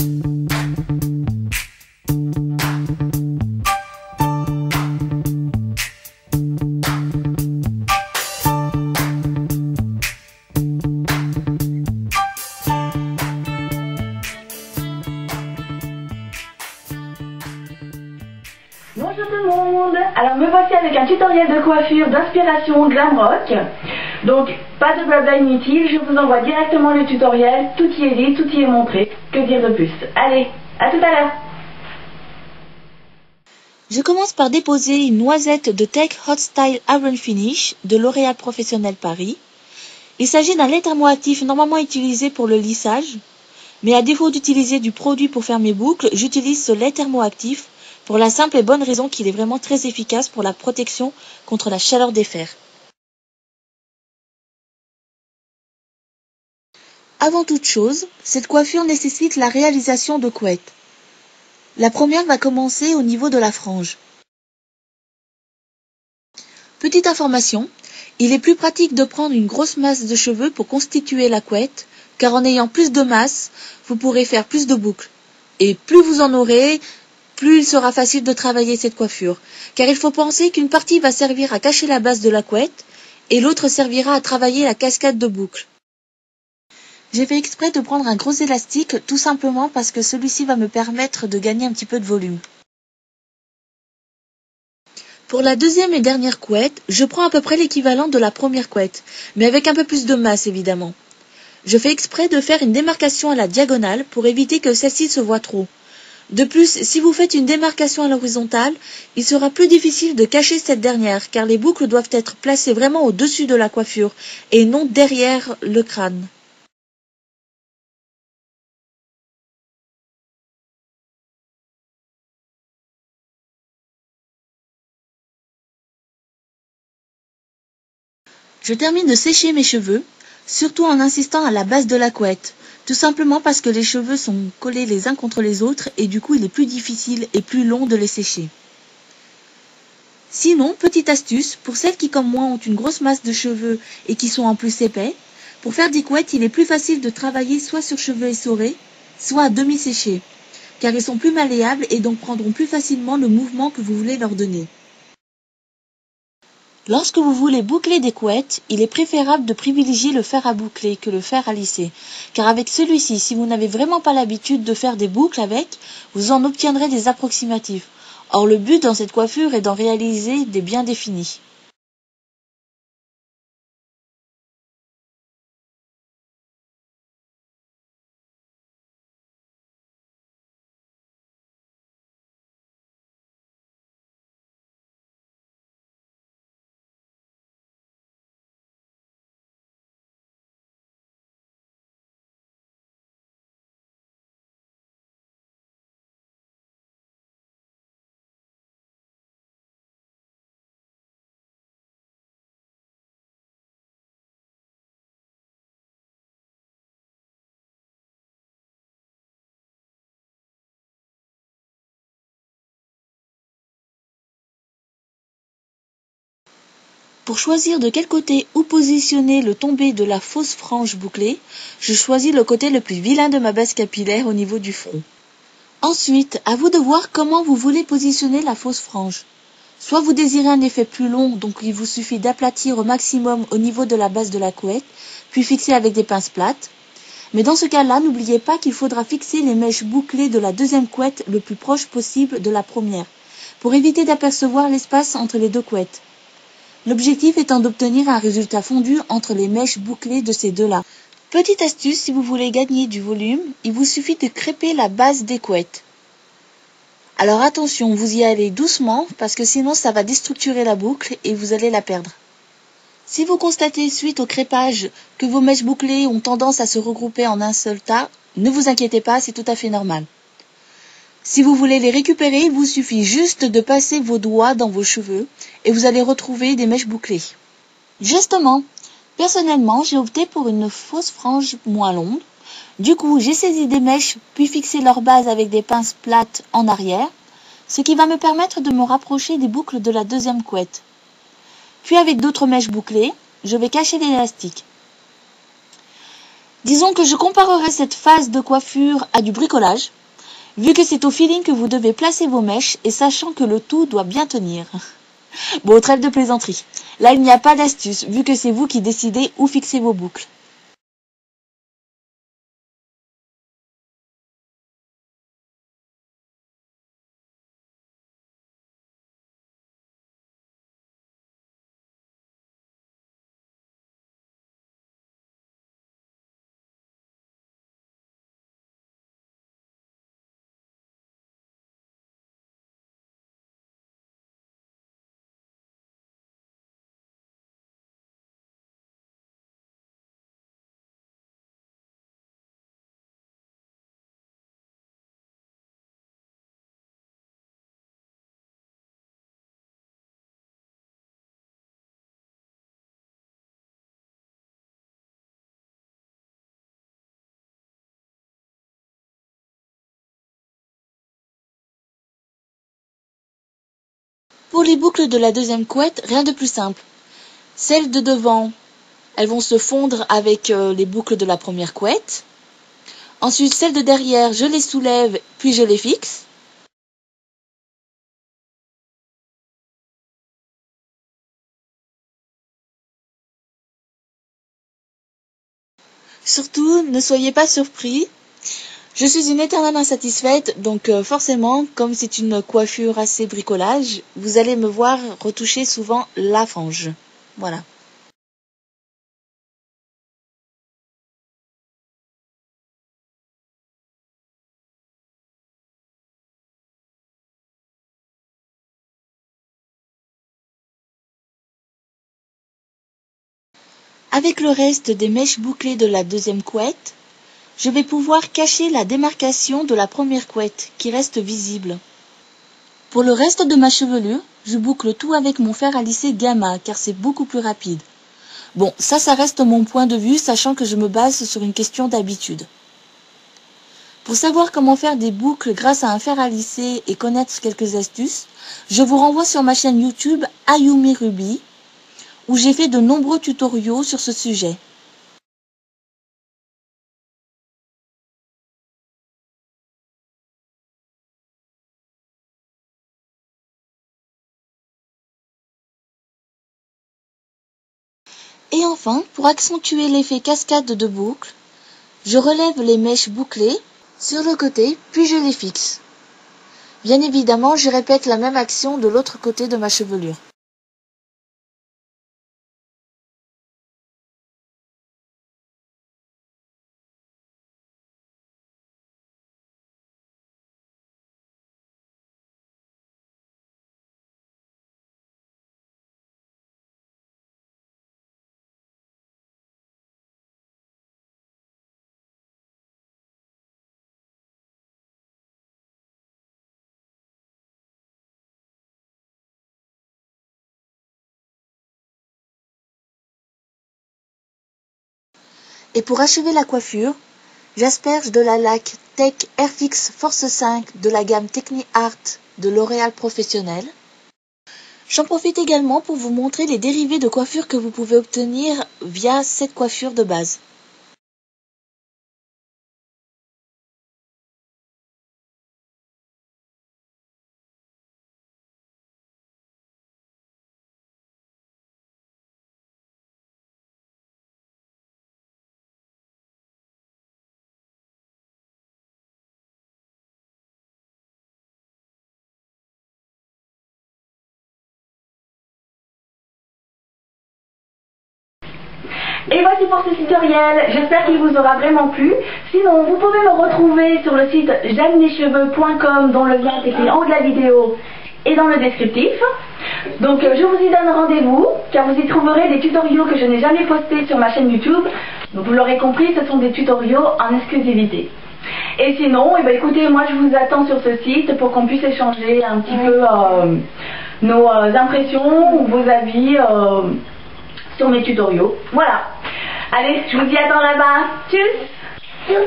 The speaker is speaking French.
Bonjour tout le monde. Alors me voici avec un tutoriel de coiffure d'inspiration glam rock. Donc pas de blabla inutile, je vous envoie directement le tutoriel, tout y est dit, tout y est montré. Que dire de plus? Allez, à tout à l'heure. Je commence par déposer une noisette de Tech Hot Style Iron Finish de L'Oréal Professionnel Paris. Il s'agit d'un lait thermoactif normalement utilisé pour le lissage, mais à défaut d'utiliser du produit pour faire mes boucles, j'utilise ce lait thermoactif pour la simple et bonne raison qu'il est vraiment très efficace pour la protection contre la chaleur des fers. Avant toute chose, cette coiffure nécessite la réalisation de couettes. La première va commencer au niveau de la frange. Petite information, il est plus pratique de prendre une grosse masse de cheveux pour constituer la couette, car en ayant plus de masse, vous pourrez faire plus de boucles. Et plus vous en aurez, plus il sera facile de travailler cette coiffure, car il faut penser qu'une partie va servir à cacher la base de la couette, et l'autre servira à travailler la cascade de boucles. J'ai fait exprès de prendre un gros élastique, tout simplement parce que celui-ci va me permettre de gagner un petit peu de volume. Pour la deuxième et dernière couette, je prends à peu près l'équivalent de la première couette, mais avec un peu plus de masse évidemment. Je fais exprès de faire une démarcation à la diagonale pour éviter que celle-ci se voie trop. De plus, si vous faites une démarcation à l'horizontale, il sera plus difficile de cacher cette dernière, car les boucles doivent être placées vraiment au-dessus de la coiffure, et non derrière le crâne. Je termine de sécher mes cheveux, surtout en insistant à la base de la couette, tout simplement parce que les cheveux sont collés les uns contre les autres et du coup il est plus difficile et plus long de les sécher. Sinon, petite astuce, pour celles qui comme moi ont une grosse masse de cheveux et qui sont en plus épais, pour faire des couettes il est plus facile de travailler soit sur cheveux essorés, soit à demi séchés, car ils sont plus malléables et donc prendront plus facilement le mouvement que vous voulez leur donner. Lorsque vous voulez boucler des couettes, il est préférable de privilégier le fer à boucler que le fer à lisser. Car avec celui-ci, si vous n'avez vraiment pas l'habitude de faire des boucles avec, vous en obtiendrez des approximatifs. Or le but dans cette coiffure est d'en réaliser des bien définis. Pour choisir de quel côté où positionner le tombé de la fausse frange bouclée, je choisis le côté le plus vilain de ma base capillaire au niveau du front. Ensuite, à vous de voir comment vous voulez positionner la fausse frange. Soit vous désirez un effet plus long, donc il vous suffit d'aplatir au maximum au niveau de la base de la couette, puis fixer avec des pinces plates. Mais dans ce cas-là, n'oubliez pas qu'il faudra fixer les mèches bouclées de la deuxième couette le plus proche possible de la première, pour éviter d'apercevoir l'espace entre les deux couettes. L'objectif étant d'obtenir un résultat fondu entre les mèches bouclées de ces deux-là. Petite astuce, si vous voulez gagner du volume, il vous suffit de crêper la base des couettes. Alors attention, vous y allez doucement, parce que sinon ça va déstructurer la boucle et vous allez la perdre. Si vous constatez suite au crêpage que vos mèches bouclées ont tendance à se regrouper en un seul tas, ne vous inquiétez pas, c'est tout à fait normal. Si vous voulez les récupérer, il vous suffit juste de passer vos doigts dans vos cheveux et vous allez retrouver des mèches bouclées. Justement, personnellement, j'ai opté pour une fausse frange moins longue. Du coup, j'ai saisi des mèches puis fixé leur base avec des pinces plates en arrière, ce qui va me permettre de me rapprocher des boucles de la deuxième couette. Puis avec d'autres mèches bouclées, je vais cacher l'élastique. Disons que je comparerais cette phase de coiffure à du bricolage, vu que c'est au feeling que vous devez placer vos mèches et sachant que le tout doit bien tenir. Bon, trêve de plaisanterie. Là, il n'y a pas d'astuce, vu que c'est vous qui décidez où fixer vos boucles. Pour les boucles de la deuxième couette, rien de plus simple. Celles de devant, elles vont se fondre avec les boucles de la première couette. Ensuite, celles de derrière, je les soulève, puis je les fixe. Surtout, ne soyez pas surpris. Je suis une éternelle insatisfaite, donc forcément, comme c'est une coiffure assez bricolage, vous allez me voir retoucher souvent la frange. Voilà. Avec le reste des mèches bouclées de la deuxième couette, je vais pouvoir cacher la démarcation de la première couette qui reste visible. Pour le reste de ma chevelure, je boucle tout avec mon fer à lisser Gamma car c'est beaucoup plus rapide. Bon, ça reste mon point de vue, sachant que je me base sur une question d'habitude. Pour savoir comment faire des boucles grâce à un fer à lisser et connaître quelques astuces, je vous renvoie sur ma chaîne YouTube Ayumi Ruby, où j'ai fait de nombreux tutoriaux sur ce sujet. Et enfin, pour accentuer l'effet cascade de boucles, je relève les mèches bouclées sur le côté, puis je les fixe. Bien évidemment, je répète la même action de l'autre côté de ma chevelure. Et pour achever la coiffure, j'asperge de la laque Tech Airfix Force 5 de la gamme TechniArt de L'Oréal Professionnel. J'en profite également pour vous montrer les dérivés de coiffure que vous pouvez obtenir via cette coiffure de base. Et voici pour ce tutoriel, j'espère qu'il vous aura vraiment plu. Sinon, vous pouvez me retrouver sur le site j'aimenescheveux.com dont le lien est écrit en haut de la vidéo et dans le descriptif. Donc je vous y donne rendez-vous car vous y trouverez des tutoriaux que je n'ai jamais postés sur ma chaîne YouTube. Donc vous l'aurez compris, ce sont des tutoriaux en exclusivité. Et sinon, écoutez, moi je vous attends sur ce site pour qu'on puisse échanger un petit peu nos impressions ou vos avis sur mes tutoriaux. Voilà. Allez, je vous y attends là-bas. Tchuss.